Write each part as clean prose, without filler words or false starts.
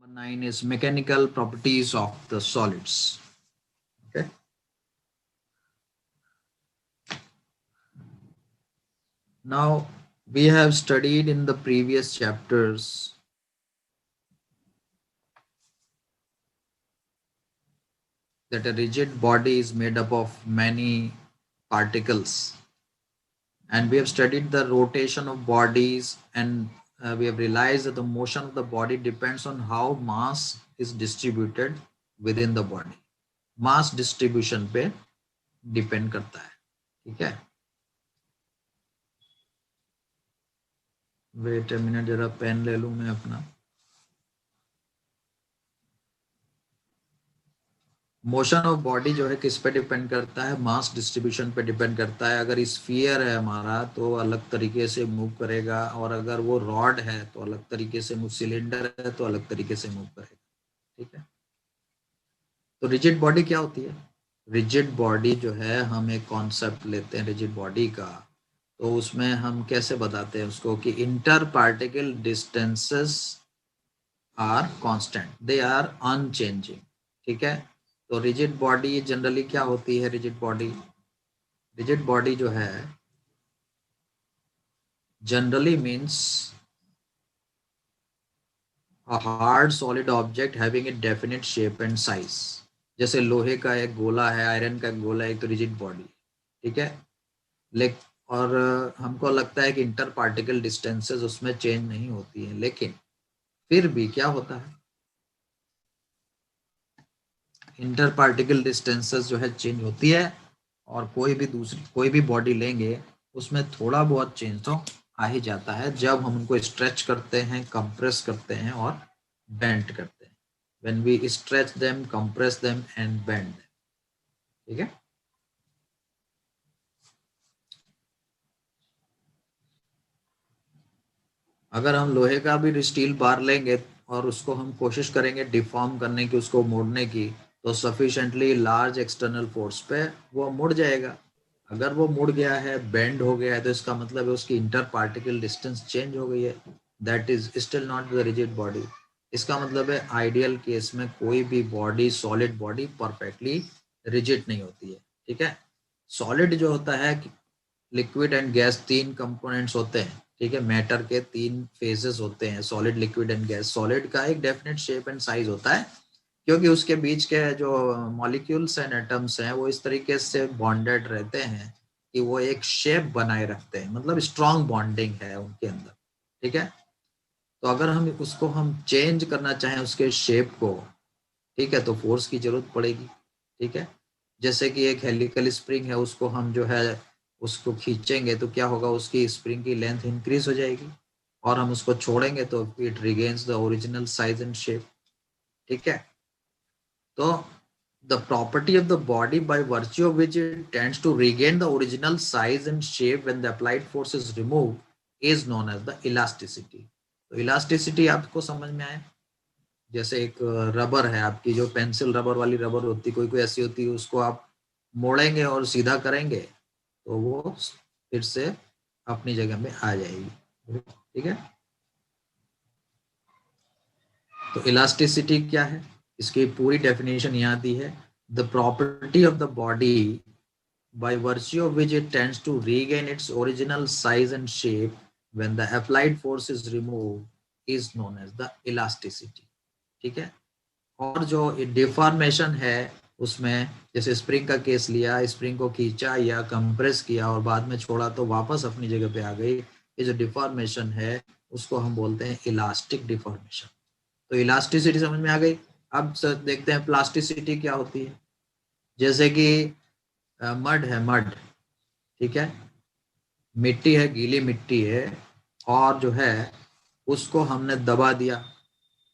9 is mechanical properties of the solids. Okay. Now we have studied in the previous chapters that a rigid body is made up of many particles, and we have studied the rotation of bodies, and we have realized that the motion of the body depends on how mass is distributed within the body. Mass distribution पे depend करता है. ठीक है, wait a minute, जरा pen ले लूं मैं अपना. मोशन ऑफ बॉडी जो है किस पे डिपेंड करता है? मास डिस्ट्रीब्यूशन पे डिपेंड करता है. अगर स्फीयर है हमारा तो अलग तरीके से मूव करेगा, और अगर वो रॉड है तो अलग तरीके से मूव, सिलेंडर है तो अलग तरीके से मूव करेगा. ठीक है, तो रिजिड बॉडी क्या होती है? रिजिड बॉडी जो है, हम एक कॉन्सेप्ट लेते हैं रिजिड बॉडी का, तो उसमें हम कैसे बताते हैं उसको कि inter particle distances are constant, they are unchanging. ठीक है, तो रिजिड बॉडी जनरली क्या होती है? रिजिड बॉडी जो है generally means a hard solid object having a definite shape and size. जैसे लोहे का एक गोला है, आयरन का एक गोला है, एक तो रिजिड बॉडी. ठीक है, और हमको लगता है कि इंटर पार्टिकल डिस्टेंसेस उसमें चेंज नहीं होती है, लेकिन फिर भी क्या होता है, इंटर पार्टिकल डिस्टेंसेस जो है चेंज होती है. और कोई भी बॉडी लेंगे उसमें थोड़ा बहुत चेंज तो आ ही जाता है जब हम उनको स्ट्रेच करते हैं, कंप्रेस करते हैं और बेंड करते हैं. When we stretch them, compress them and bend. ठीक है, अगर हम लोहे का भी स्टील बार लेंगे और उसको हम कोशिश करेंगे डिफॉर्म करने की, उसको मोड़ने की, तो सफिशिएंटली लार्ज एक्सटर्नल फोर्स पे वो मुड़ जाएगा. अगर वो मुड़ गया है, बेंड हो गया है, तो इसका मतलब है उसकी इंटर पार्टिकल डिस्टेंस चेंज हो गई है. That is still not the rigid body. इसका मतलब है आइडियल केस में कोई भी body, solid body perfectly rigid नहीं होती है. ठीक है, सॉलिड जो होता है, लिक्विड एंड गैस, तीन कंपोनेंट्स होते हैं. ठीक है, मैटर के तीन फेजेस होते हैं, solid, liquid and gas. Solid का एक डेफिनेट शेप एंड साइज होता है, क्योंकि उसके बीच के जो मॉलिक्यूल्स एंड एटम्स हैं वो इस तरीके से बॉन्डेड रहते हैं कि वो एक शेप बनाए रखते हैं, मतलब स्ट्रॉन्ग बॉन्डिंग है उनके अंदर. ठीक है, तो अगर हम चेंज करना चाहें उसके शेप को, ठीक है, तो फोर्स की जरूरत पड़ेगी. ठीक है, जैसे कि एक हेलिकल स्प्रिंग है, उसको हम जो है उसको खींचेंगे तो क्या होगा, उसकी स्प्रिंग की लेंथ इंक्रीज हो जाएगी, और हम उसको छोड़ेंगे तो it regains the original size and shape. ठीक है, तो the property of the body by virtue of which it tends to regain the original size and shape when the applied force is removed is known as the elasticity. तो elasticity आपको समझ में आया? जैसे एक रबर है आपकी, जो पेंसिल रबर वाली रबर होती, कोई कोई ऐसी होती है, उसको आप मोड़ेंगे और सीधा करेंगे तो वो फिर से अपनी जगह में आ जाएगी. ठीक है, तो इलास्टिसिटी क्या है, इसकी पूरी डेफिनेशन यहाँ दी है. The property of the body by virtue of which it tends to regain its original size and shape when the applied force is removed is known as the elasticity. ठीक है, और जो डिफॉर्मेशन है उसमें, जैसे spring का case लिया, spring को खींचा या कंप्रेस किया और बाद में छोड़ा तो वापस अपनी जगह पे आ गई, ये जो डिफॉर्मेशन है उसको हम बोलते हैं इलास्टिक डिफॉर्मेशन. तो इलास्टिसिटी समझ में आ गई. अब देखते हैं प्लास्टिसिटी क्या होती है. जैसे कि मड है, मड, ठीक है, मिट्टी है, गीली मिट्टी है, और जो है उसको हमने दबा दिया,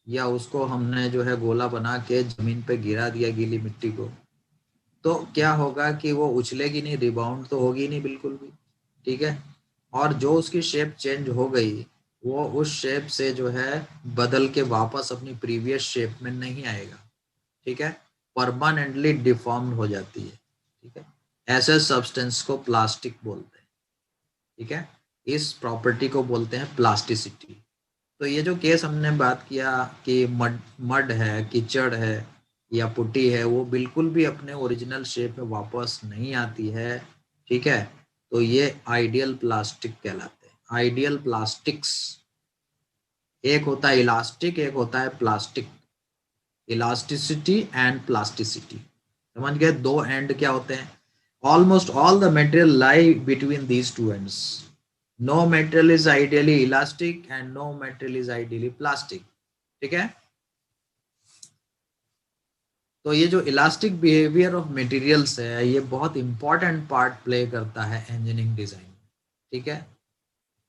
या उसको हमने जो है गोला बना के जमीन पे गिरा दिया गीली मिट्टी को, तो क्या होगा कि वो उछलेगी नहीं, रिबाउंड तो होगी नहीं बिल्कुल भी. ठीक है, और जो उसकी शेप चेंज हो गई, वो उस शेप से जो है बदल के वापस अपनी प्रीवियस शेप में नहीं आएगा. ठीक है, परमानेंटली डिफॉर्म्ड हो जाती है. ठीक है, ऐसे सब्सटेंस को प्लास्टिक बोलते हैं. ठीक है, इस प्रॉपर्टी को बोलते हैं प्लास्टिसिटी. तो ये जो केस हमने बात किया कि मड मड है, कीचड़ है या पुट्टी है, वो बिल्कुल भी अपने ओरिजिनल शेप में वापस नहीं आती है, ठीक है। तो ये आइडियल प्लास्टिक कहलाते हैं, आइडियल प्लास्टिक्स। एक होता है इलास्टिक, एक होता है प्लास्टिक। इलास्टिसिटी एंड प्लास्टिसिटी, समझ गए? दो एंड क्या होते हैं? Almost all the material lie between these two ends. No material is ideally elastic and no material is ideally plastic, ठीक है। तो ये जो इलास्टिक बिहेवियर ऑफ मटेरियल्स है, ये बहुत इंपॉर्टेंट पार्ट प्ले करता है इंजीनियरिंग डिजाइन में, ठीक है।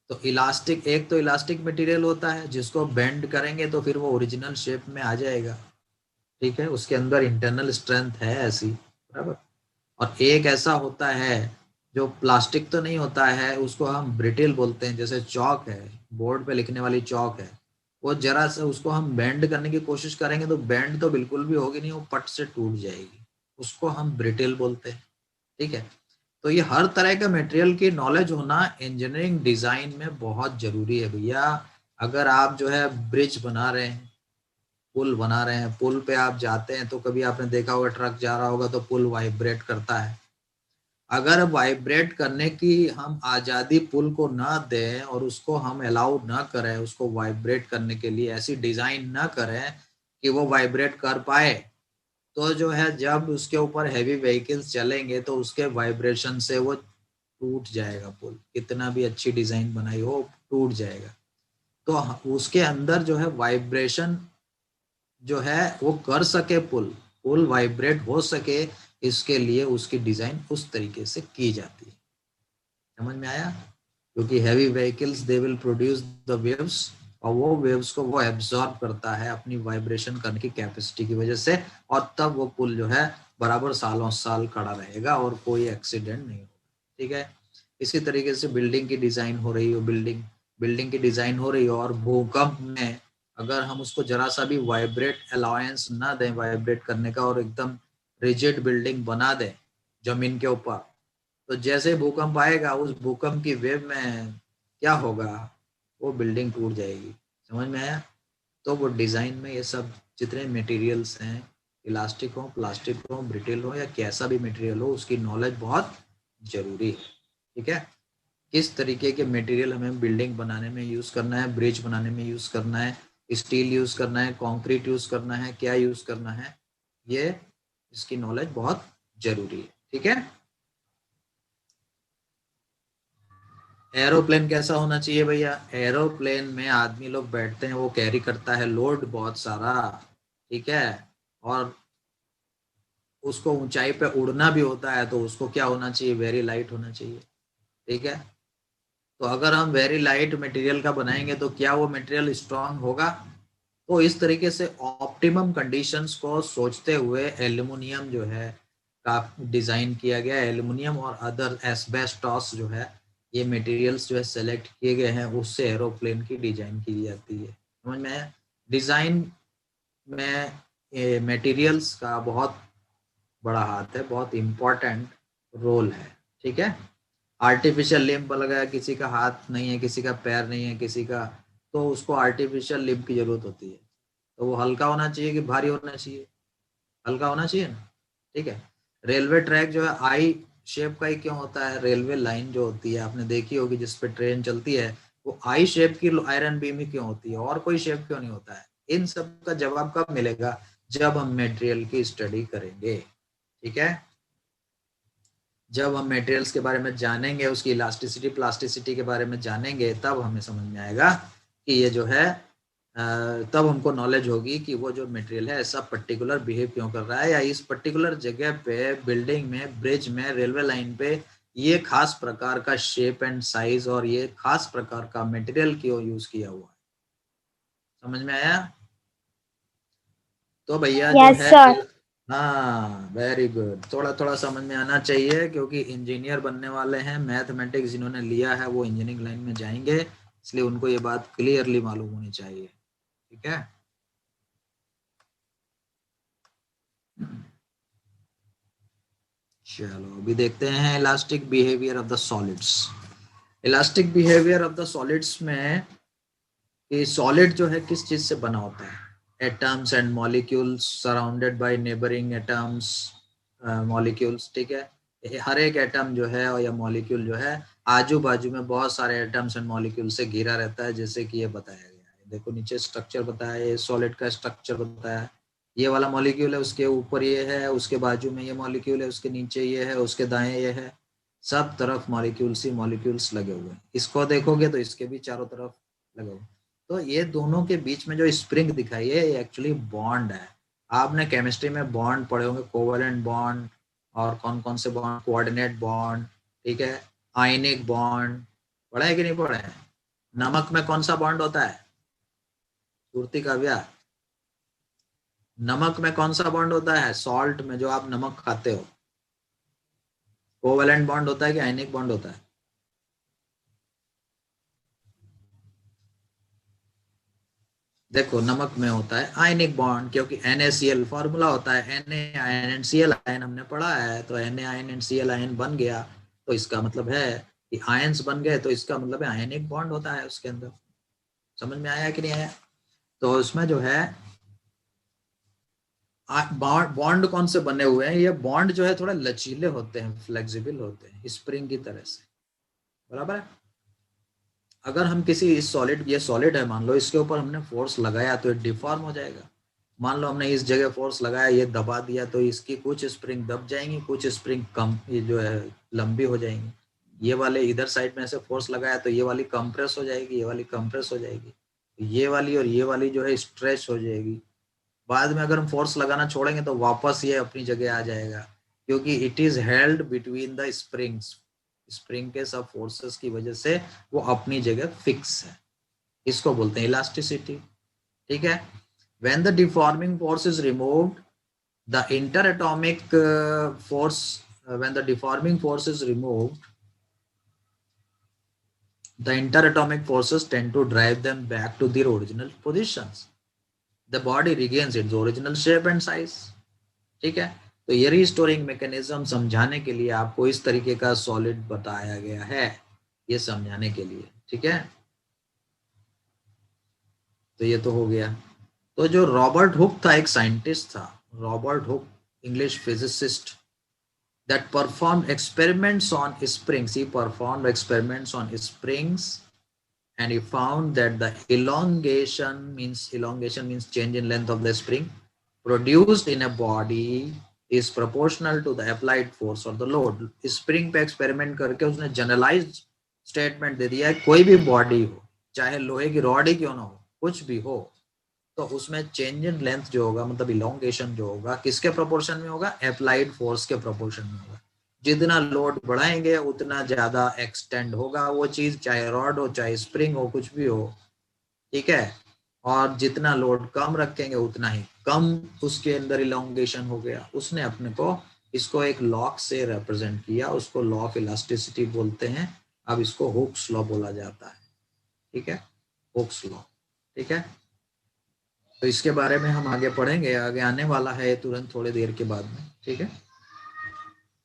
तो इलास्टिक, एक तो इलास्टिक मटेरियल होता है जिसको बेंड करेंगे तो फिर वो ओरिजिनल शेप में आ जाएगा, ठीक है, उसके अंदर इंटरनल स्ट्रेंथ है ऐसी, बराबर। और एक ऐसा होता है जो प्लास्टिक तो नहीं होता है, उसको हम ब्रिटिल बोलते हैं। जैसे चौक है, बोर्ड पे लिखने वाली चौक है, वो जरा सा उसको हम बेंड करने की कोशिश करेंगे तो बेंड तो बिल्कुल भी होगी नहीं, वो पट से टूट जाएगी, उसको हम ब्रिटिल बोलते हैं, ठीक है। तो ये हर तरह का मटेरियल की नॉलेज होना इंजीनियरिंग डिजाइन में बहुत जरूरी है भैया। अगर आप जो है ब्रिज बना रहे हैं, पुल बना रहे हैं, पुल पे आप जाते हैं तो कभी आपने देखा होगा ट्रक जा रहा होगा तो पुल वाइब्रेट करता है। अगर वाइब्रेट करने की हम आज़ादी पुल को ना दें और उसको हम अलाउ ना करें, उसको वाइब्रेट करने के लिए ऐसी डिज़ाइन ना करें कि वो वाइब्रेट कर पाए, तो जो है जब उसके ऊपर हैवी व्हीकल्स चलेंगे तो उसके वाइब्रेशन से वो टूट जाएगा पुल, कितना भी अच्छी डिज़ाइन बनाई हो टूट जाएगा। तो उसके अंदर जो है वाइब्रेशन जो है वो कर सके, पुल पुल वाइब्रेट हो सके, इसके लिए उसकी डिजाइन उस तरीके से की जाती है। समझ में आया? क्योंकि heavy vehicles they will produce the waves, और वो वेव्स को वो एब्जॉर्ब करता है अपनी वाइब्रेशन करने की कैपेसिटी की वजह से, और तब वो पुल जो है बराबर सालों साल खड़ा रहेगा और कोई एक्सीडेंट नहीं होगा, ठीक है। इसी तरीके से बिल्डिंग की डिजाइन हो रही हो, बिल्डिंग की डिजाइन हो रही हो और भूकंप में अगर हम उसको जरा सा भी वाइब्रेट अलाउंस ना दें वाइब्रेट करने का, और एकदम रिजिड बिल्डिंग बना दें जमीन के ऊपर, तो जैसे भूकंप आएगा उस भूकंप की वेव में क्या होगा? वो बिल्डिंग टूट जाएगी। समझ में आया? तो वो डिजाइन में ये सब जितने मटेरियल्स हैं, इलास्टिक हो, प्लास्टिक हो, ब्रिटिल हो या कैसा भी मटेरियल हो, उसकी नॉलेज बहुत जरूरी है, ठीक है। किस तरीके के मटेरियल हमें बिल्डिंग बनाने में यूज करना है, ब्रिज बनाने में यूज करना है, स्टील यूज करना है, कंक्रीट यूज करना है, क्या यूज करना है, ये इसकी नॉलेज बहुत जरूरी है, ठीक है। एरोप्लेन कैसा होना चाहिए भैया? एरोप्लेन में आदमी लोग बैठते हैं, वो कैरी करता है लोड बहुत सारा, ठीक है। और उसको ऊंचाई पे उड़ना भी होता है, तो उसको क्या होना चाहिए? वेरी लाइट होना चाहिए, ठीक है। तो अगर हम वेरी लाइट मटेरियल का बनाएंगे तो क्या वो मटेरियल स्ट्रांग होगा? तो इस तरीके से ऑप्टिमम कंडीशंस को सोचते हुए एल्यूमिनियम जो है का डिजाइन किया गया है। एल्यूमिनियम और अदर एस्बेस्टॉस जो है, ये मटेरियल्स जो है सेलेक्ट किए गए हैं, उससे एरोप्लेन की डिजाइन की जाती है। समझ में आया? डिजाइन में मटेरियल्स का बहुत बड़ा हाथ है, बहुत इम्पोर्टेंट रोल है, ठीक है। आर्टिफिशियल लिम्ब लगाया, किसी का हाथ नहीं है, किसी का पैर नहीं है, किसी का, तो उसको आर्टिफिशियल लिम्ब की जरूरत होती है। तो वो हल्का होना चाहिए कि भारी होना चाहिए? हल्का होना चाहिए ना, ठीक है। रेलवे ट्रैक जो है आई शेप का ही क्यों होता है? रेलवे लाइन जो होती है आपने देखी होगी जिस पे ट्रेन चलती है, वो आई शेप की आयरन बीम ही क्यों होती है, और कोई शेप क्यों नहीं होता है? इन सब का जवाब कब मिलेगा? जब हम मटेरियल की स्टडी करेंगे, ठीक है। जब हम मटेरियल्स के बारे में जानेंगे, उसकी इलास्टिसिटी प्लास्टिसिटी के बारे में जानेंगे, तब हमें समझ में आएगा कि ये जो है तब हमको नॉलेज होगी कि वो जो मटेरियल है ऐसा पर्टिकुलर बिहेव क्यों कर रहा है, या इस पर्टिकुलर जगह पे बिल्डिंग में, ब्रिज में, रेलवे लाइन पे ये खास प्रकार का शेप एंड साइज और ये खास प्रकार का मटेरियल क्यों यूज किया हुआ है। समझ में आया? तो भैया जो यस है सर। हाँ, वेरी गुड। थोड़ा थोड़ा समझ में आना चाहिए, क्योंकि इंजीनियर बनने वाले हैं, मैथमेटिक्स जिन्होंने लिया है वो इंजीनियरिंग लाइन में जाएंगे, इसलिए उनको ये बात क्लियरली मालूम होनी चाहिए, ठीक है। चलो अभी देखते हैं elastic behaviour of the solids. Elastic behaviour of the solids में कि सॉलिड जो है किस चीज से बना होता है। Atoms and molecules surrounded by neighbouring atoms molecules, ठीक है। हर एक एटम जो है या मॉलिक्यूल जो है आजू बाजू में बहुत सारे एटम्स एंड मॉलिक्यूल से घिरा रहता है, जैसे कि ये बताया गया है। देखो नीचे स्ट्रक्चर बताया है, सॉलिड का स्ट्रक्चर बताया है। ये वाला मॉलिक्यूल है, उसके ऊपर ये है, उसके बाजू में ये मॉलिक्यूल है, उसके नीचे ये है, उसके दाएं ये है। सब तरफ मॉलिक्यूल्स ही मॉलिक्यूल्स लगे हुए हैं। इसको देखोगे तो इसके भी चारों तरफ लगे हुए। तो ये दोनों के बीच में जो स्प्रिंग दिखाई है ये एक्चुअली बॉन्ड है। आपने केमिस्ट्री में बॉन्ड पढ़े होंगे, कोवेलेंट बॉन्ड और कौन कौन से बॉन्ड, कोऑर्डिनेट बॉन्ड, ठीक है, आयनिक बॉन्ड, पढ़ा है कि नहीं पढ़ा है। नमक में कौन सा बॉन्ड होता है, सुरती काव्या, नमक में कौन सा बॉन्ड होता है, सॉल्ट में जो आप नमक खाते हो, कोवेलेंट बॉन्ड होता है कि आयनिक बॉन्ड होता है। देखो नमक में होता है आयनिक बॉन्ड, क्योंकि NaCl फॉर्मूला होता है, NaCl आयन हमने पढ़ा है, तो NaCl आयन बन गया, तो इसका मतलब है कि आयंस बन गए, तो इसका मतलब है आयनिक बॉन्ड होता है उसके अंदर। समझ में आया कि नहीं आया। तो उसमें जो है बॉन्ड कौन से बने हुए हैं, ये बॉन्ड जो है थोड़ा लचीले होते हैं, फ्लेक्सिबल होते हैं, स्प्रिंग की तरह से, बराबर है। अगर हम किसी इस सॉलिड, ये सॉलिड है मान लो, इसके ऊपर हमने फोर्स लगाया तो ये डिफॉर्म हो जाएगा। मान लो हमने इस जगह फोर्स लगाया, ये दबा दिया, तो इसकी कुछ स्प्रिंग दब जाएंगी, कुछ स्प्रिंग कम, ये जो है लंबी हो जाएंगी। ये वाले इधर साइड में से फोर्स लगाया तो ये वाली कंप्रेस हो जाएगी, ये वाली कंप्रेस हो जाएगी, ये वाली और ये वाली जो है स्ट्रेच हो जाएगी। बाद में अगर हम फोर्स लगाना छोड़ेंगे तो वापस ये अपनी जगह आ जाएगा, क्योंकि it is held between the springs. Spring के सब फोर्सेस की वजह से वो अपनी जगह फिक्स है। इसको बोलते हैं इलास्टिसिटी, ठीक है। When the deforming force is removed, the interatomic force, when the deforming force is removed, the interatomic forces tend to drive them back to their original positions. The body regains its original shape and size, ठीक है। तो ये restoring mechanism समझाने के लिए आपको इस तरीके का सॉलिड बताया गया है, ये समझाने के लिए, ठीक है। तो ये तो हो गया। तो जो रॉबर्ट हुक था, एक साइंटिस्ट था, Robert Hooke, English physicist, that performed experiments on springs. He performed experiments on springs and he found that the elongation means change in length of the spring produced in a body is proportional to the applied force or the load. Spring पे experiment करके उसने generalised statement दे दिया है, कोई भी body हो, चाहे लोहे की रॉड ही क्यों ना हो, कुछ भी हो, तो उसमें चेंज इन लेंथ जो होगा, मतलब इलोंगेशन जो होगा, किसके प्रोपोर्शन में होगा, अप्लाइड फोर्स के प्रोपोर्शन में होगा। जितना लोड बढ़ाएंगे उतना ज्यादा एक्सटेंड होगा वो चीज, चाहे रॉड हो चाहे स्प्रिंग हो, कुछ भी हो, ठीक है। और जितना लोड कम रखेंगे उतना ही कम उसके अंदर इलोंगेशन हो गया। उसने अपने को इसको एक लॉ से रिप्रेजेंट किया, उसको लॉ ऑफ इलास्टिसिटी बोलते हैं। अब इसको हुक्स लॉ बोला जाता है, ठीक है, हुक्स लॉ, ठीक है। तो इसके बारे में हम आगे पढ़ेंगे, आगे आने वाला है तुरंत थोड़ी देर के बाद में, ठीक है।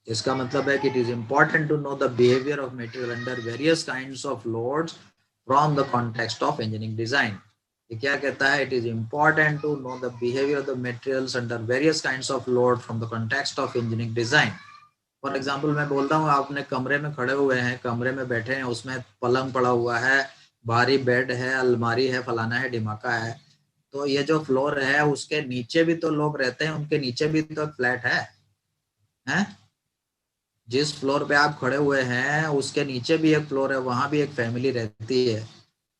इसका मतलब है कि it is important to know the behaviour of material under various kinds of loads from the context of engineering design. ये क्या कहता है, it is important to know the behaviour of the materials under various kinds of load from the context of engineering design. For example मैं बोलता हूँ, आपने कमरे में खड़े हुए हैं, कमरे में बैठे हैं, उसमें पलंग पड़ा हुआ है, भारी बेड है, अलमारी है, फलाना है, ढिमाका है, तो ये जो फ्लोर है उसके नीचे भी तो लोग रहते हैं, उनके नीचे भी तो फ्लैट है? जिस फ्लोर पे आप खड़े हुए हैं उसके नीचे भी एक फ्लोर है, वहां भी एक फैमिली रहती है।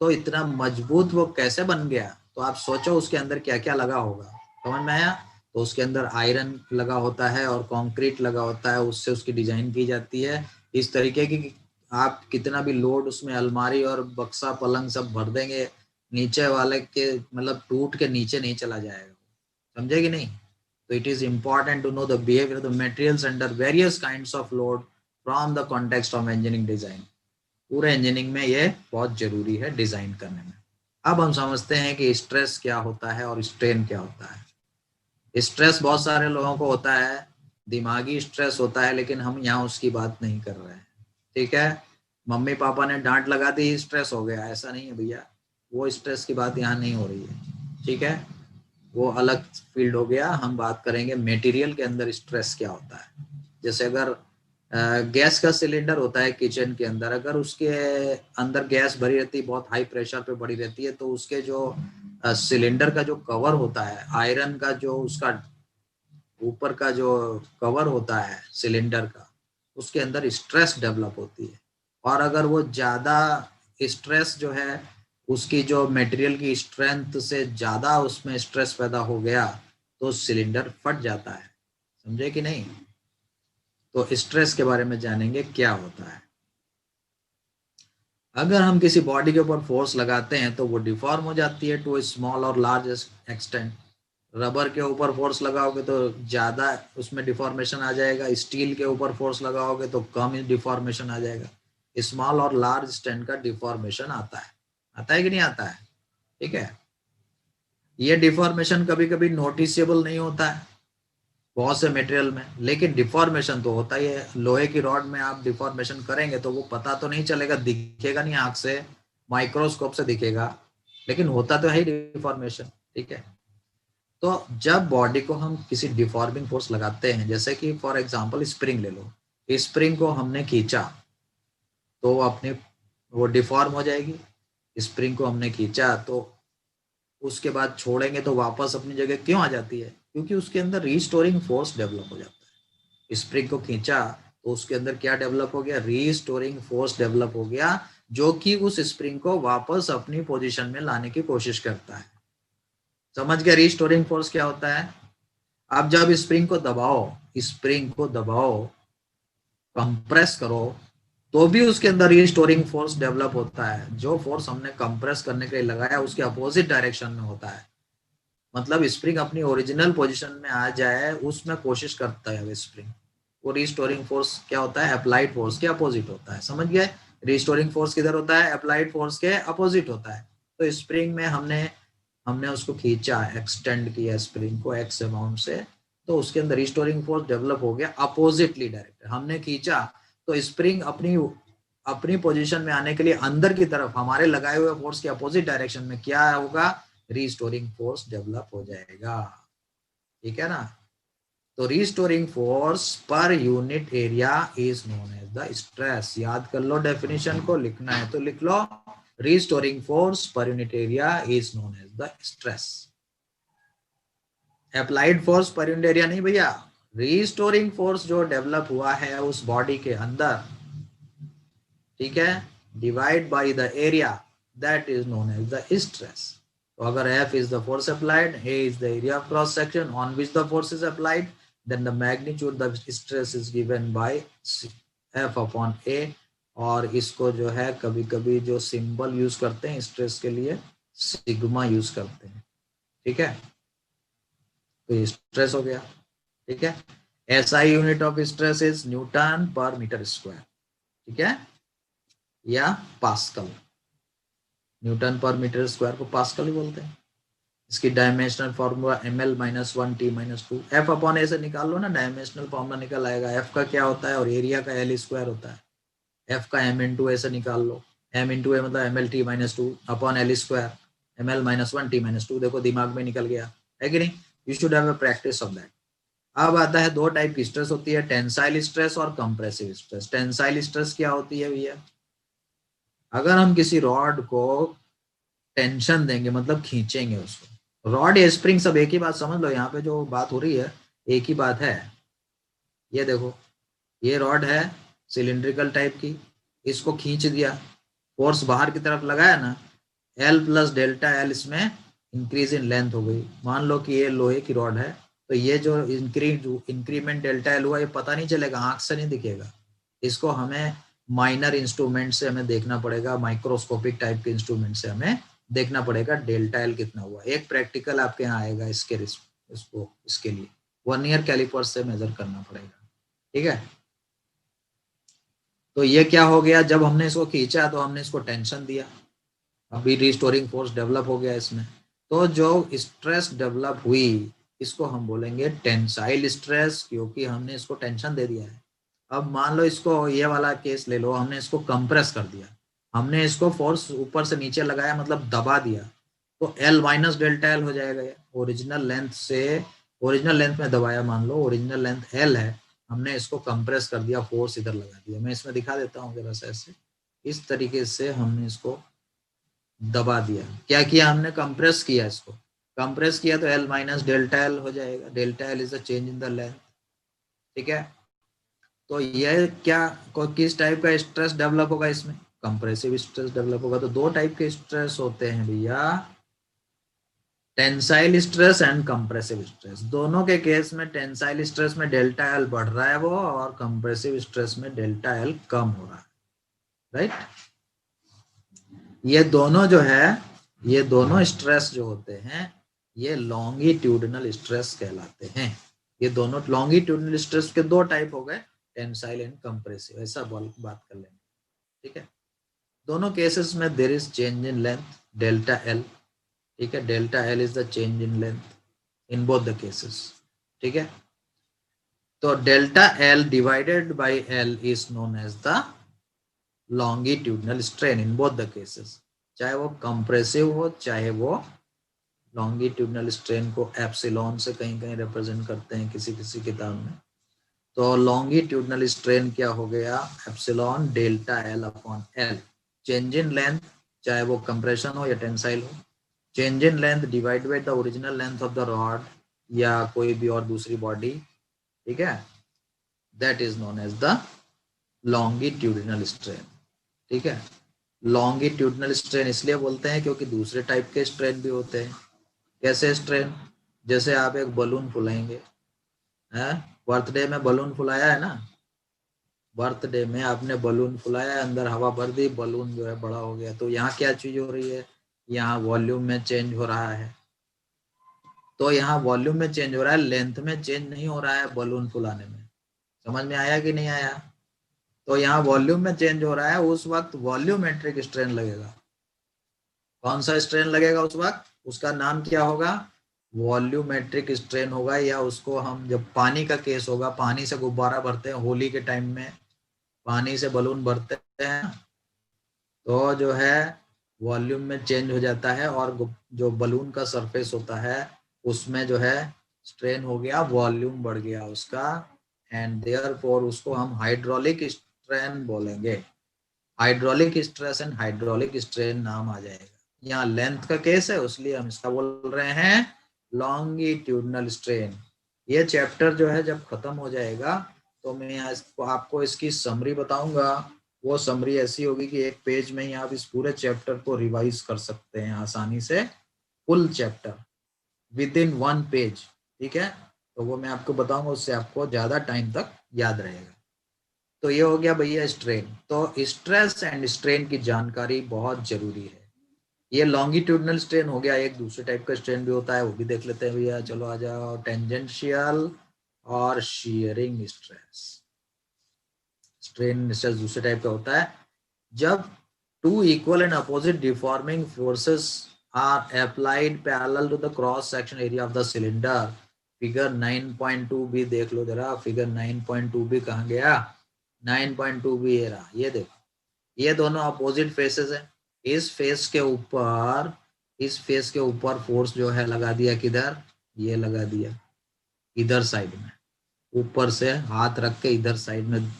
तो इतना मजबूत वो कैसे बन गया, तो आप सोचो उसके अंदर क्या क्या लगा होगा, समझ में आया। तो उसके अंदर आयरन लगा होता है और कंक्रीट लगा होता है, उससे उसकी डिजाइन की जाती है इस तरीके की। आप कितना भी लोड उसमें अलमारी और बक्सा पलंग सब भर देंगे, नीचे वाले के मतलब टूट के नीचे नहीं चला जाएगा, समझे कि नहीं। So it is important to know the behavior of the materials under various kinds of load from the context of engineering design. पूरे इंजीनियरिंग में ये बहुत जरूरी है डिजाइन करने में। अब हम समझते हैं कि स्ट्रेस क्या होता है और स्ट्रेन क्या होता है। स्ट्रेस बहुत सारे लोगों को होता है, दिमागी स्ट्रेस होता है, लेकिन हम यहाँ उसकी बात नहीं कर रहे हैं, ठीक है। मम्मी पापा ने डांट लगा दी, स्ट्रेस हो गया, ऐसा नहीं है भैया। वो स्ट्रेस की बात यहाँ नहीं हो रही है, ठीक है, वो अलग फील्ड हो गया। हम बात करेंगे मटेरियल के अंदर स्ट्रेस क्या होता है। जैसे अगर गैस का सिलेंडर होता है किचन के अंदर, अगर उसके अंदर गैस भरी रहती है, बहुत हाई प्रेशर पे भरी रहती है, तो उसके जो सिलेंडर का जो कवर होता है, आयरन का जो उसका ऊपर का जो कवर होता है सिलेंडर का, उसके अंदर स्ट्रेस डेवलप होती है। और अगर वो ज्यादा स्ट्रेस जो है, उसकी जो मटेरियल की स्ट्रेंथ से ज्यादा उसमें स्ट्रेस पैदा हो गया, तो सिलेंडर फट जाता है। समझे कि नहीं? तो स्ट्रेस के बारे में जानेंगे क्या होता है। अगर हम किसी बॉडी के ऊपर फोर्स लगाते हैं तो वो डिफॉर्म हो जाती है टू स्मॉल और लार्ज एक्सटेंट। रबर के ऊपर फोर्स लगाओगे तो ज्यादा उसमें डिफॉर्मेशन आ जाएगा, स्टील के ऊपर फोर्स लगाओगे तो कम डिफॉर्मेशन आ जाएगा। स्मॉल और लार्ज एक्सटेंट का डिफॉर्मेशन आता है कि नहीं आता है? ठीक है, ये डिफॉर्मेशन कभी कभी नोटिसेबल नहीं होता है बहुत से मटेरियल में, लेकिन डिफॉर्मेशन तो होता ही है। लोहे की रॉड में आप डिफॉर्मेशन करेंगे तो वो पता तो नहीं चलेगा, दिखेगा नहीं आंख से, माइक्रोस्कोप से दिखेगा, लेकिन होता तो है ही डिफॉर्मेशन। ठीक है, तो जब बॉडी को हम किसी डिफॉर्मिंग फोर्स लगाते हैं, जैसे कि फॉर एग्जांपल स्प्रिंग ले लो, स्प्रिंग को हमने खींचा तो वो डिफॉर्म हो जाएगी। स्प्रिंग को हमने खींचा तो उसके बाद छोड़ेंगे तो वापस अपनी जगह क्यों आ जाती है? क्योंकि उसके अंदर रिस्टोरिंग फोर्स डेवलप हो जाता है। स्प्रिंग को खींचा तो उसके अंदर क्या डेवलप हो गया? रिस्टोरिंग फोर्स डेवलप हो गया, जो कि उस स्प्रिंग को वापस अपनी पोजीशन में लाने की कोशिश करता है। समझ गया रिस्टोरिंग फोर्स क्या होता है? अब जब स्प्रिंग को दबाओ, कंप्रेस करो, तो भी उसके अंदर रिस्टोरिंग फोर्स डेवलप होता है। जो फोर्स हमने कंप्रेस करने के लिए लगाया उसके अपोजिट डायरेक्शन में होता है। मतलब स्प्रिंग अपनी ओरिजिनल पोजीशन में आ जाए उसमें कोशिश करता है स्प्रिंग। वो रिस्टोरिंग फोर्स क्या होता है? अप्लाइड फोर्स के अपोजिट होता है। समझ गए? रिस्टोरिंग फोर्स किधर होता है? अप्लाइड फोर्स के अपोजिट होता है। तो स्प्रिंग में हमने हमने उसको खींचा, एक्सटेंड किया स्प्रिंग को एक्स अमाउंट से, तो उसके अंदर रिस्टोरिंग फोर्स डेवलप हो गया अपोजिटली डायरेक्ट। हमने खींचा तो स्प्रिंग अपनी अपनी पोजीशन में आने के लिए अंदर की तरफ हमारे लगाए हुए फोर्स के अपोजिट डायरेक्शन में क्या होगा? रिस्टोरिंग फोर्स डेवलप हो जाएगा। ठीक है ना? तो restoring force per unit area is known as the stress. याद कर लो, डेफिनेशन को लिखना है तो लिख लो, restoring force per unit area is known as the stress. Applied force per unit area नहीं भैया, रिस्टोरिंग फोर्स जो डेवलप हुआ है उस बॉडी के अंदर, ठीक है, divide by the area, that is known as the stress. तो अगर F is the force applied, A is the area of cross section on which the force is applied, then the magnitude of stress is given by F upon A। और इसको जो है कभी कभी जो symbol use करते हैं stress के लिए, सिग्मा यूज करते हैं। ठीक है, तो स्ट्रेस हो गया। ठीक है, SI unit of stress is newton per metre square. ठीक है, या pascal. Newton per metre square को पास्कल ही बोलते हैं। इसकी dimensional formula ml-1t-2 F upon A से निकाल लो ना, डायमेंशनल फार्मूला निकल आएगा। F का क्या होता है? और एरिया का L स्क्वायर होता है। F का m इंटू ए से निकाल लो, m इंटू ए मतलब ml-t-2 upon L square, ml-1t-2। देखो दिमाग में निकल गया है कि नहीं? You should have a practice of that. अब आता है, दो टाइप की स्ट्रेस होती है, टेंसाइल स्ट्रेस और कंप्रेसिव स्ट्रेस। टेंसाइल स्ट्रेस क्या होती है भैया? अगर हम किसी रॉड को टेंशन देंगे, मतलब खींचेंगे उसको, रॉड या स्प्रिंग सब एक ही बात समझ लो, यहाँ पे जो बात हो रही है एक ही बात है। ये देखो, ये रॉड है सिलिंड्रिकल टाइप की, इसको खींच दिया, फोर्स बाहर की तरफ लगाया ना, L प्लस डेल्टा L इसमें इंक्रीज इन लेंथ हो गई। मान लो कि ये लोहे की रॉड है, तो ये जो इंक्रीमेंट डेल्टा L हुआ ये पता नहीं चलेगा, आंख से नहीं दिखेगा। इसको हमें माइनर इंस्ट्रूमेंट से हमें देखना पड़ेगा, माइक्रोस्कोपिक टाइप के इंस्ट्रूमेंट से हमें देखना पड़ेगा डेल्टा एल कितना हुआ। एक प्रैक्टिकल आपके यहाँ आएगा इसके लिए वर्नियर कैलिपर से मेजर करना पड़ेगा। ठीक है, तो ये क्या हो गया? जब हमने इसको खींचा तो हमने इसको टेंशन दिया, अभी रिस्टोरिंग फोर्स डेवलप हो गया इसमें, तो जो स्ट्रेस डेवलप हुई इसको हम बोलेंगे टेंसाइल स्ट्रेस, क्योंकि हमने इसको टेंशन दे दिया है। अब मान लो इसको, ये वाला केस ले लो, हमने इसको कंप्रेस कर दिया, हमने इसको फोर्स ऊपर से नीचे लगाया मतलब दबा दिया, तो L माइनस डेल्टा L हो जाएगा। ये ओरिजिनल लेंथ में दबाया, मान लो ओरिजिनल लेंथ L है, हमने इसको कंप्रेस कर दिया, फोर्स इधर लगा दिया। मैं इसमें दिखा देता हूँ जरा सा ऐसे, इस तरीके से हमने इसको दबा दिया। क्या किया हमने? कंप्रेस किया इसको। कंप्रेस किया तो L माइनस डेल्टा L हो जाएगा। Delta L is the change in the length. ठीक है, तो यह क्या किस टाइप का स्ट्रेस डेवलप होगा इसमें? कंप्रेसिव स्ट्रेस डेवलप होगा। तो दो टाइप के स्ट्रेस होते हैं भैया, tensile stress and compressive stress. दोनों के केस में टेंसाइल स्ट्रेस में डेल्टा एल बढ़ रहा है वो, और कंप्रेसिव स्ट्रेस में डेल्टा एल कम हो रहा है। राइट, ये दोनों जो है, ये दोनों स्ट्रेस जो होते हैं ये लॉन्गिट्यूडिनल स्ट्रेस कहलाते हैं। ये दोनों लॉन्गिट्यूडिनल स्ट्रेस के दो टाइप हो गए, टेंसाइल एंड कंप्रेसिव, ऐसा बात कर लेंगे। ठीक है, दोनों केसेस में there is change in length delta L. ठीक है, delta L is the change in length in both the cases. ठीक है, तो delta L divided by L is known as the longitudinal strain in both the cases. चाहे वो compressive हो चाहे वो लॉन्गिट्यूडनल स्ट्रेन को एप्सिलॉन से कहीं कहीं रिप्रेजेंट करते हैं किसी किसी किताब में। तो लॉन्गिट्यूडनल स्ट्रेन क्या हो गया? Epsilon delta L upon L. Change in length, चाहे वो कंप्रेशन हो या टेंसाइल हो, change in length divide by the original length of the rod या कोई भी और दूसरी बॉडी। ठीक है, that is known as the longitudinal strain. ठीक है, लॉन्गिट्यूडिनल स्ट्रेन इसलिए बोलते हैं क्योंकि दूसरे टाइप के स्ट्रेन भी होते हैं। कैसे स्ट्रेन? जैसे आप एक बलून फुलाएंगे, है, बर्थडे में बलून फुलाया है ना, बर्थडे में आपने बलून फुलाया, अंदर हवा भर दी, बलून जो है बड़ा हो गया, तो यहाँ क्या चीज हो रही है? यहाँ वॉल्यूम में चेंज हो रहा है। तो यहाँ वॉल्यूम में चेंज हो रहा है, लेंथ में चेंज नहीं हो रहा है बलून फुलाने में। समझ में आया कि नहीं आया? तो यहाँ वॉल्यूम में चेंज हो रहा है, उस वक्त वॉल्यूमेट्रिक स्ट्रेन लगेगा। कौन सा स्ट्रेन लगेगा उस वक्त? उसका नाम क्या होगा? वॉल्यूमेट्रिक स्ट्रेन होगा। या उसको हम, जब पानी का केस होगा, पानी से गुब्बारा भरते हैं होली के टाइम में, पानी से बलून भरते हैं, तो जो है वॉल्यूम में चेंज हो जाता है, और जो बलून का सरफेस होता है उसमें जो है स्ट्रेन हो गया, वॉल्यूम बढ़ गया उसका, एंड देयरफॉर उसको हम हाइड्रोलिक स्ट्रेन बोलेंगे। Hydraulic stress and hydraulic strain नाम आ जाएगा। यहाँ लेंथ का केस है इसलिए हम इसका बोल रहे हैं लॉन्गिट्यूडनल स्ट्रेन। ये चैप्टर जो है जब खत्म हो जाएगा तो मैं आपको इसकी समरी बताऊंगा। वो समरी ऐसी होगी कि एक पेज में ही आप इस पूरे चैप्टर को रिवाइज कर सकते हैं आसानी से, full chapter with in one page. ठीक है, तो वो मैं आपको बताऊंगा, उससे आपको ज्यादा टाइम तक याद रहेगा। तो ये हो गया भैया स्ट्रेन। तो स्ट्रेस एंड स्ट्रेन की जानकारी बहुत जरूरी है। ये लॉन्गिट्यूडनल स्ट्रेन हो गया, एक दूसरे टाइप का स्ट्रेन भी होता है, वो भी देख लेते हैं भैया। चलो आ जाओ, टेंजेंशियल और शियरिंग स्ट्रेस। स्ट्रेन स्ट्रेस दूसरे टाइप का होता है जब two equal and opposite deforming forces are applied parallel to the cross section area of the cylinder. Figure 9.2 भी देख लो जरा, फिगर 9.2 भी कहाँ गया? 9.2 भी ये रहा, ये देखो, ये दोनों अपोजिट फेसेस है। इस फेस के ऊपर, इस फेस के ऊपर फोर्स जो है लगा दिया, किधर? ये लगा दिया इधर साइड में, ऊपर से हाथ रख के इधर साइड में,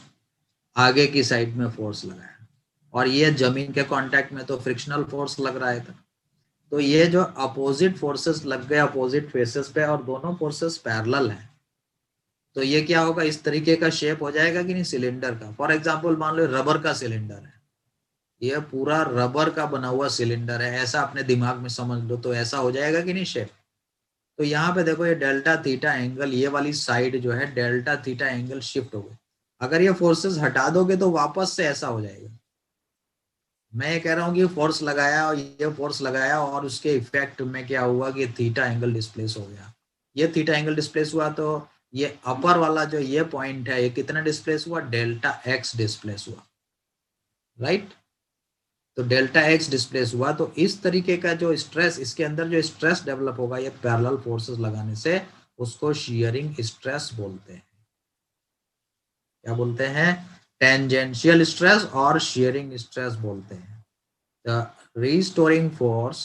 आगे की साइड में फोर्स लगाया, और ये जमीन के कांटेक्ट में तो फ्रिक्शनल फोर्स लग रहा है था। तो ये जो अपोजिट फोर्सेस लग गए अपोजिट फेसेस पे, और दोनों फोर्सेस पैरेलल है, तो ये क्या होगा? इस तरीके का शेप हो जाएगा कि नहीं सिलेंडर का। फॉर एग्जांपल मान लो रबर का सिलेंडर है, ये पूरा रबर का बना हुआ सिलेंडर है, ऐसा अपने दिमाग में समझ लो, तो ऐसा हो जाएगा कि नहीं शेप। तो यहाँ पे देखो, ये डेल्टा थीटा एंगल, ये वाली साइड जो है डेल्टा थीटा एंगल शिफ्ट हो गए। अगर ये फोर्सेस हटा दोगे तो वापस से ऐसा हो जाएगा। मैं ये कह रहा हूँ कि फोर्स लगाया और ये फोर्स लगाया, और उसके इफेक्ट में क्या हुआ कि थीटा एंगल डिस्प्लेस हो गया। ये थीटा एंगल डिस्प्लेस हुआ, तो ये अपर वाला जो ये पॉइंट है, ये कितना डिस्प्लेस हुआ? डेल्टा एक्स डिस्प्लेस हुआ। राइट, तो डेल्टा एक्स डिस्प्लेस हुआ। तो इस तरीके का जो स्ट्रेस, इसके अंदर जो स्ट्रेस डेवलप होगा ये पैरेलल फोर्सेस लगाने से, उसको शियरिंग स्ट्रेस बोलते हैं। क्या बोलते हैं? टेंजेंशियल स्ट्रेस और शियरिंग स्ट्रेस बोलते हैं। the restoring force,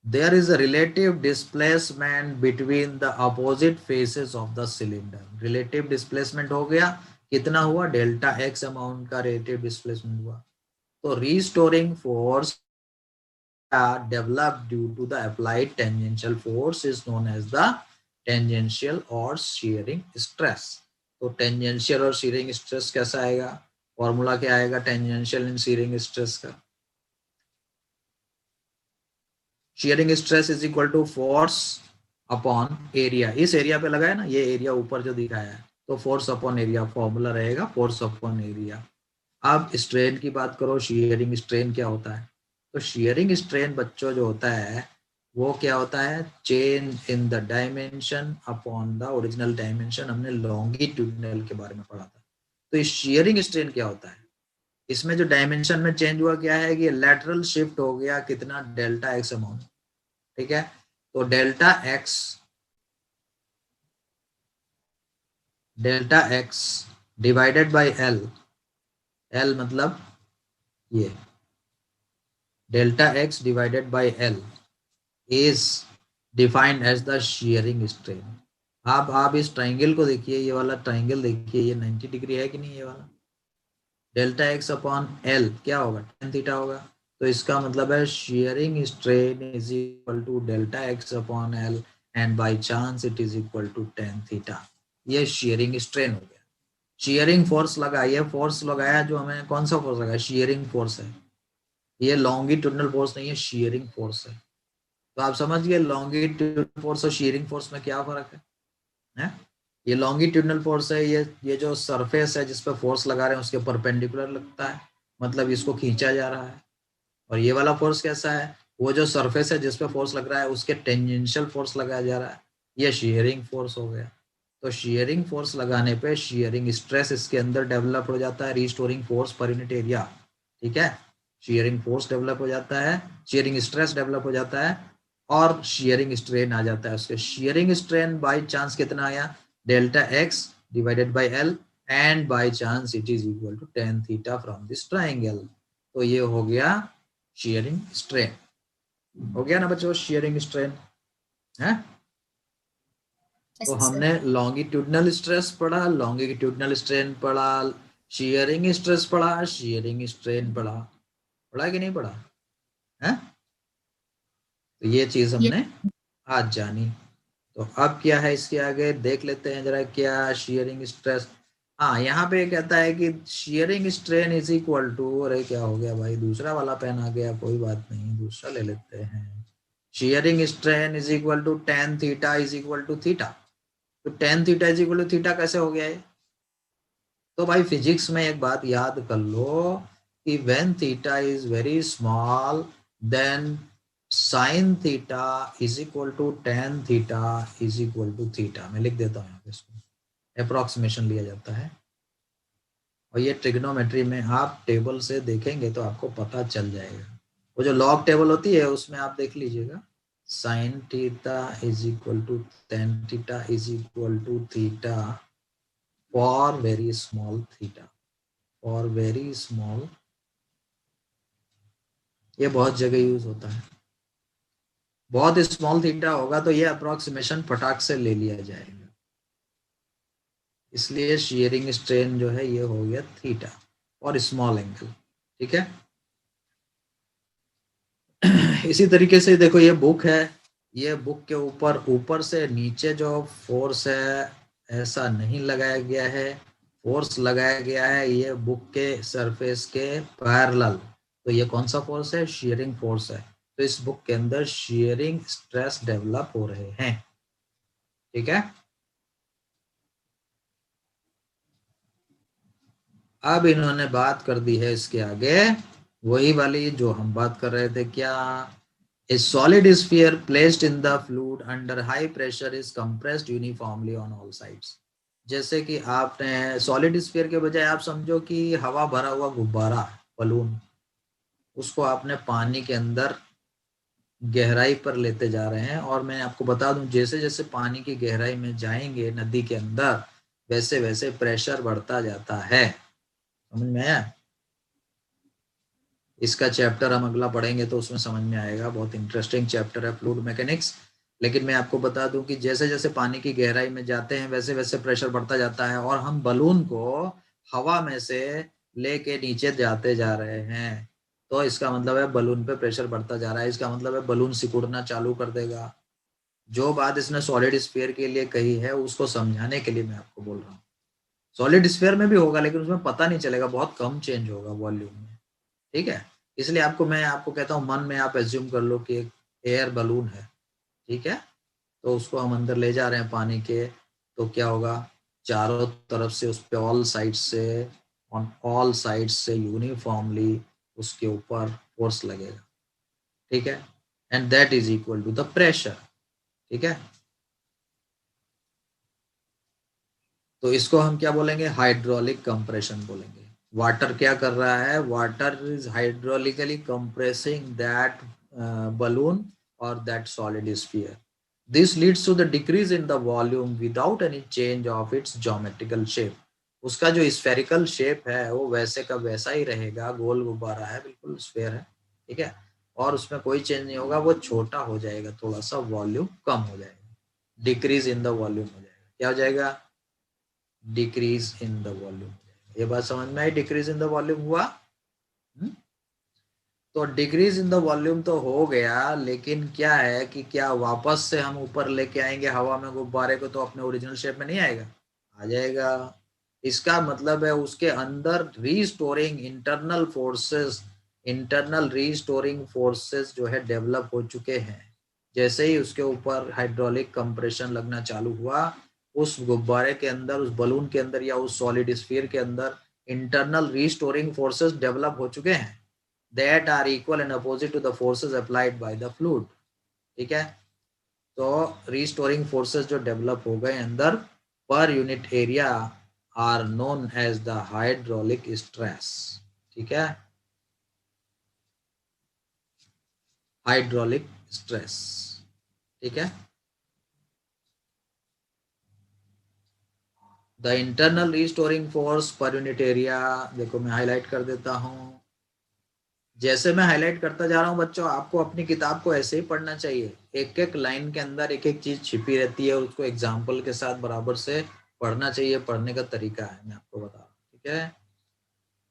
there is a relative displacement between the opposite faces of the cylinder. Relative displacement हो गया, कितना हुआ, डेल्टा x अमाउंट का relative displacement हुआ. तो restoring force developed due to the applied tangential force is known as the tangential or shearing stress. तो tangential और shearing stress कैसा आएगा, फॉर्मूला क्या आएगा टेंजेंशियल एंड shearing stress का, shearing stress is equal to force upon area. इस area पे लगा है ना, ये एरिया ऊपर जो दिखाया है, तो फोर्स अपॉन एरिया फॉर्मूला रहेगा फोर्स अपॉन एरिया. अब स्ट्रेन की बात करो, shearing स्ट्रेन क्या होता है, तो shearing स्ट्रेन बच्चों जो होता है वो क्या होता है, change in the dimension upon the original dimension. हमने लॉन्गिट्यूडनल के बारे में पढ़ा था. तो इस shearing स्ट्रेन क्या होता है, इसमें जो डायमेंशन में चेंज हुआ क्या है कि लैटरल शिफ्ट हो गया कितना, डेल्टा एक्स अमाउंट. ठीक है, तो delta X divided by L, L मतलब ये delta X divided by L is defined as the shearing strain. आप इस ट्राइंगल को देखिए, ये वाला ट्राइंगल देखिए, ये 90 डिग्री है कि नहीं, ये वाला डेल्टा एक्स अपॉन एल क्या होगा, टेन थीटा होगा. तो इसका मतलब है shearing strain is equal to delta X upon L and by chance it is equal to tan theta. ये shearing स्ट्रेन हो गया. shearing फोर्स लगा, ये फोर्स लगाया जो हमें, कौन सा फोर्स लगा, shearing फोर्स है. ये लॉन्गिट्यूडनल फोर्स नहीं है, shearing फोर्स है. तो आप समझ गए लॉन्गिट्यूडनल फोर्स और shearing फोर्स में क्या फर्क है? ये लॉन्गिट्यूडनल फोर्स है, ये जो सरफेस है जिस पर फोर्स लगा रहे हैं उसके परपेंडिकुलर लगता है, मतलब इसको खींचा जा रहा है. और ये वाला फोर्स कैसा है, वो जो सरफेस है जिस पे फोर्स लग रहा है उसके टेंजेंशियल फोर्स लगाया जा रहा है, ये shearing फोर्स हो गया. तो shearing फोर्स लगाने पे shearing स्ट्रेस इसके अंदर डेवलप हो जाता है, restoring force per unit area. ठीक है, shearing फोर्स डेवलप हो जाता है, shearing स्ट्रेस डेवलप हो जाता है और shearing स्ट्रेन आ जाता है. उसके shearing स्ट्रेन बाय चांस कितना आया, delta X divided by L and by chance it is equal to tan theta from this triangle. तो ये हो गया shearing स्ट्रेन. हो गया ना बच्चों shearing स्ट्रेन है. तो हमने लॉन्गिट्यूडनल स्ट्रेस पढ़ा, लॉन्गिट्यूडनल स्ट्रेन पढ़ा, shearing स्ट्रेस पढ़ा, shearing स्ट्रेन पढ़ा. पढ़ा कि नहीं पढ़ा है? तो ये चीज हमने आज जानी. तो अब क्या है इसके आगे देख लेते हैं जरा, क्या shearing स्ट्रेस. हाँ, यहाँ पे कहता है कि shearing strain is equal to, अरे क्या हो गया भाई, दूसरा वाला पेन आ गया, कोई बात नहीं दूसरा ले लेते हैं. shearing strain is equal to tan theta is equal to theta. तो tan theta is equal to theta कैसे हो गया है? तो भाई फिजिक्स में एक बात याद कर लो कि when theta is very small then sine theta is equal to tan theta is equal to theta. मैं लिख देता हूँ यहाँ पे, इसको अप्रोक्सीमेशन लिया जाता है. और ये ट्रिग्नोमेट्री में आप टेबल से देखेंगे तो आपको पता चल जाएगा. वो जो लॉग टेबल होती है उसमें आप देख लीजिएगा, sine theta is equal to tan theta is equal to theta for very small theta, for very small. ये बहुत जगह यूज होता है. बहुत स्मॉल थीटा होगा तो ये अप्रोक्सीमेशन फटाक से ले लिया जाएगा. इसलिए shearing स्ट्रेन जो है ये हो गया थीटा और स्मॉल एंगल. ठीक है. इसी तरीके से देखो ये बुक है, ये बुक के ऊपर से नीचे जो फोर्स है ऐसा नहीं लगाया गया है, फोर्स लगाया गया है ये बुक के सरफेस के पैरेलल. तो ये कौन सा फोर्स है, shearing फोर्स है. तो इस बुक के अंदर shearing स्ट्रेस डेवलप हो रहे हैं. ठीक है. अब इन्होंने बात कर दी है इसके आगे वही वाली जो हम बात कर रहे थे, क्या, A solid sphere placed in the fluid under high pressure is compressed uniformly on all sides. जैसे कि आपने सॉलिड स्फीयर के बजाय आप समझो कि हवा भरा हुआ गुब्बारा, बलून, उसको आपने पानी के अंदर गहराई पर लेते जा रहे हैं. और मैं आपको बता दूं जैसे जैसे पानी की गहराई में जाएंगे नदी के अंदर वैसे वैसे प्रेशर बढ़ता जाता है. समझ में आया? इसका चैप्टर हम अगला पढ़ेंगे तो उसमें समझ में आएगा, बहुत इंटरेस्टिंग चैप्टर है फ्लूइड मैकेनिक्स। लेकिन मैं आपको बता दूं कि जैसे जैसे पानी की गहराई में जाते हैं वैसे वैसे प्रेशर बढ़ता जाता है, और हम बलून को हवा में से लेके नीचे जाते जा रहे हैं। तो इसका मतलब है बलून पे प्रेशर बढ़ता जा रहा है, इसका मतलब है बलून सिकुड़ना चालू कर देगा। जो बात इसने सॉलिड स्फीयर के लिए कही है उसको समझाने के लिए मैं आपको बोल रहा हूँ। सॉलिड स्फीयर में भी होगा लेकिन उसमें पता नहीं चलेगा, बहुत कम चेंज होगा वॉल्यूम में। ठीक है, इसलिए मैं आपको कहता हूँ मन में आप एज्यूम कर लो कि एक एयर बलून है। ठीक है, तो उसको हम अंदर ले जा रहे हैं पानी के, तो क्या होगा, चारों तरफ से उस पे ऑल साइड से, ऑन ऑल साइड से यूनिफॉर्मली उसके ऊपर फोर्स लगेगा। ठीक है, and that is equal to the pressure. ठीक है, तो इसको हम क्या बोलेंगे, हाइड्रोलिक कंप्रेशन बोलेंगे। वाटर क्या कर रहा है, water is hydraulically compressing that balloon or that solid sphere. This leads to the decrease in the volume without any change of its geometrical shape. उसका जो स्फेरिकल शेप है वो वैसे का वैसा ही रहेगा, गोल गुब्बारा है, बिल्कुल स्फेयर है। ठीक है, और उसमें कोई चेंज नहीं होगा, वो छोटा हो जाएगा, थोड़ा सा वॉल्यूम कम हो जाएगा, डिक्रीज इन द वॉल्यूम हो जाएगा। क्या हो जाएगा, डिक्रीज इन द वॉल्यूम। ये बात समझ में आई, डिक्रीज इन द वॉल्यूम हुआ। तो डिक्रीज इन द वॉल्यूम तो हो गया, लेकिन क्या है कि क्या वापस से हम ऊपर लेके आएंगे हवा में गुब्बारे को तो अपने ओरिजिनल शेप में नहीं आएगा, आ जाएगा। इसका मतलब है उसके अंदर रीस्टोरिंग इंटरनल रीस्टोरिंग फोर्सेस जो है डेवलप हो चुके हैं। जैसे ही उसके ऊपर हाइड्रोलिक कंप्रेशन लगना चालू हुआ, उस गुब्बारे के अंदर, उस बलून के अंदर या उस सॉलिड स्फीयर के अंदर इंटरनल रीस्टोरिंग फोर्सेस डेवलप हो चुके हैं, that are equal and opposite to the forces applied by the fluid। ठीक है, तो रिस्टोरिंग फोर्सेस जो डेवलप हो गए अंदर per unit area are known as the hydraulic stress. ठीक है, हाइड्रोलिक स्ट्रेस। ठीक है, the internal restoring force per unit area, देखो मैं हाईलाइट कर देता हूं। जैसे मैं हाईलाइट करता जा रहा हूँ बच्चों, आपको अपनी किताब को ऐसे ही पढ़ना चाहिए, एक एक लाइन के अंदर एक एक चीज छिपी रहती है और उसको एग्जाम्पल के साथ बराबर से पढ़ना चाहिए। पढ़ने का तरीका है, मैं आपको बता रहा हूँ। ठीक है,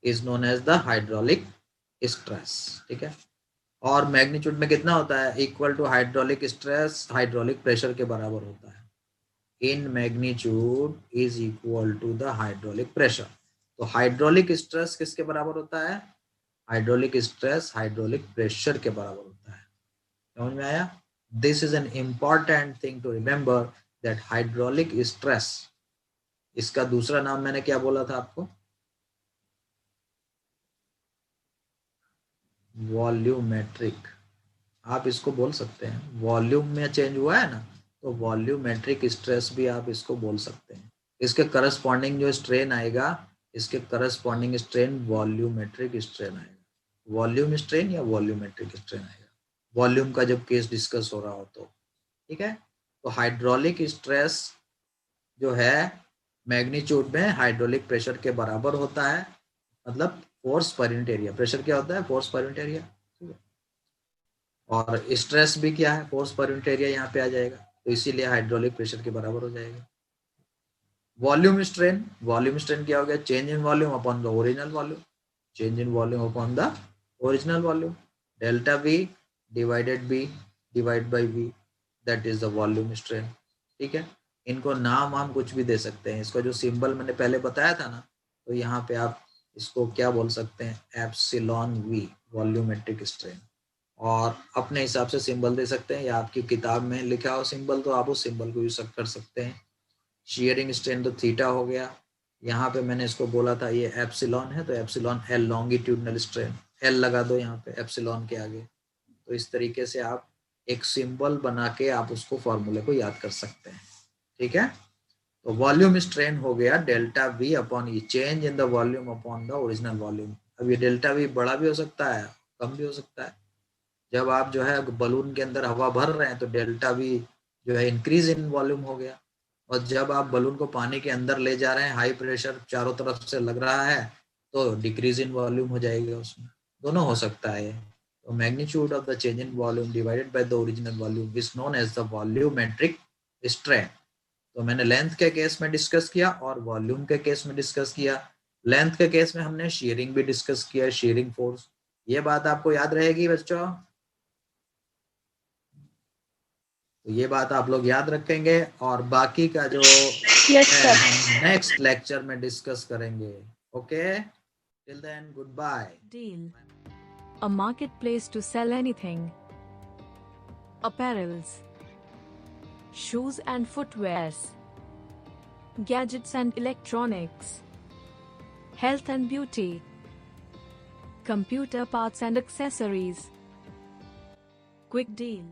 is known as the hydraulic stress. ठीक है, और मैग्नीट्यूड में कितना होता है, equal to hydraulic stress, hydraulic pressure के बराबर होता है। In magnitude is equal to the hydraulic pressure. तो हाइड्रोलिक स्ट्रेस किसके बराबर होता है, हाइड्रोलिक स्ट्रेस हाइड्रोलिक प्रेशर के बराबर होता है। समझ में आया, this is an important thing to remember, that hydraulic stress, इसका दूसरा नाम मैंने क्या बोला था आपको, वॉल्यूमेट्रिक। आप इसको बोल सकते हैं, वॉल्यूम में चेंज हुआ है ना, तो वॉल्यूमेट्रिक स्ट्रेस भी आप इसको बोल सकते हैं। इसके करस्पॉन्डिंग जो स्ट्रेन आएगा, इसके करस्पॉन्डिंग स्ट्रेन वॉल्यूमेट्रिक स्ट्रेन आएगा, वॉल्यूम स्ट्रेन या वॉल्यूमेट्रिक स्ट्रेन आएगा, वॉल्यूम का जब केस डिस्कस हो रहा हो तो। ठीक है, तो हाइड्रोलिक स्ट्रेस जो है मैग्नीट्यूड में हाइड्रोलिक प्रेशर के बराबर होता है, मतलब force per unit area. Pressure क्या होता है, फोर्स पर यूनिट एरिया। ठीक है, और स्ट्रेस भी क्या है, फोर्स पर यूनिट एरिया यहाँ पे आ जाएगा, तो इसीलिए हाइड्रोलिक प्रेशर के बराबर हो जाएगा। वॉल्यूम स्ट्रेन क्या हो गया, change in volume upon the original volume, change in volume upon the original volume, delta V divided by divide by V, that is the volume strain. ठीक है, इनको नाम हम कुछ भी दे सकते हैं, इसका जो सिंबल मैंने पहले बताया था ना, तो यहाँ पे आप इसको क्या बोल सकते हैं, एप्सिलॉन वी, वॉल्यूमेट्रिक स्ट्रेन। और अपने हिसाब से सिंबल दे सकते हैं, या आपकी किताब में लिखा हो सिंबल तो आप उस सिंबल को यूज कर सकते हैं। शियरिंग स्ट्रेन तो थीटा हो गया, यहाँ पे मैंने इसको बोला था ये एप्सिलॉन है, तो epsilon L, longitudinal strain, L लगा दो यहाँ पे एप्सिलॉन के आगे। तो इस तरीके से आप एक सिंबल बना के आप उसको फॉर्मूले को याद कर सकते हैं। ठीक है, तो वॉल्यूम स्ट्रेन हो गया delta we upon E, change in the volume upon the original volume. अब ये डेल्टा वी बड़ा भी हो सकता है, कम भी हो सकता है। जब आप जो है बलून के अंदर हवा भर रहे हैं तो डेल्टा वी जो है इंक्रीज इन वॉल्यूम हो गया, और जब आप बलून को पानी के अंदर ले जा रहे हैं, हाई प्रेशर चारों तरफ से लग रहा है, तो डिक्रीज इन वॉल्यूम हो जाएगा उसमें। दोनों हो सकता है। तो magnitude of the change in volume divided by the original volume is known as the volumetric strain. तो मैंने लेंथ के केस में डिस्कस किया और वॉल्यूम के केस में डिस्कस किया। लेंथ के केस में हमने शेयरिंग भी डिस्कस किया, शेयरिंग फोर्स। ये बात आपको याद रहेगी बच्चों? तो ये बात आप लोग याद रखेंगे और बाकी का जो यस है सर। हम नेक्स्ट लेक्चर में डिस्कस करेंगे। Okay, till then good bye. Deal. A marketplace to sell anything. Apparels. Shoes and footwears. Gadgets and electronics. Health and beauty. Computer parts and accessories. Quick deal.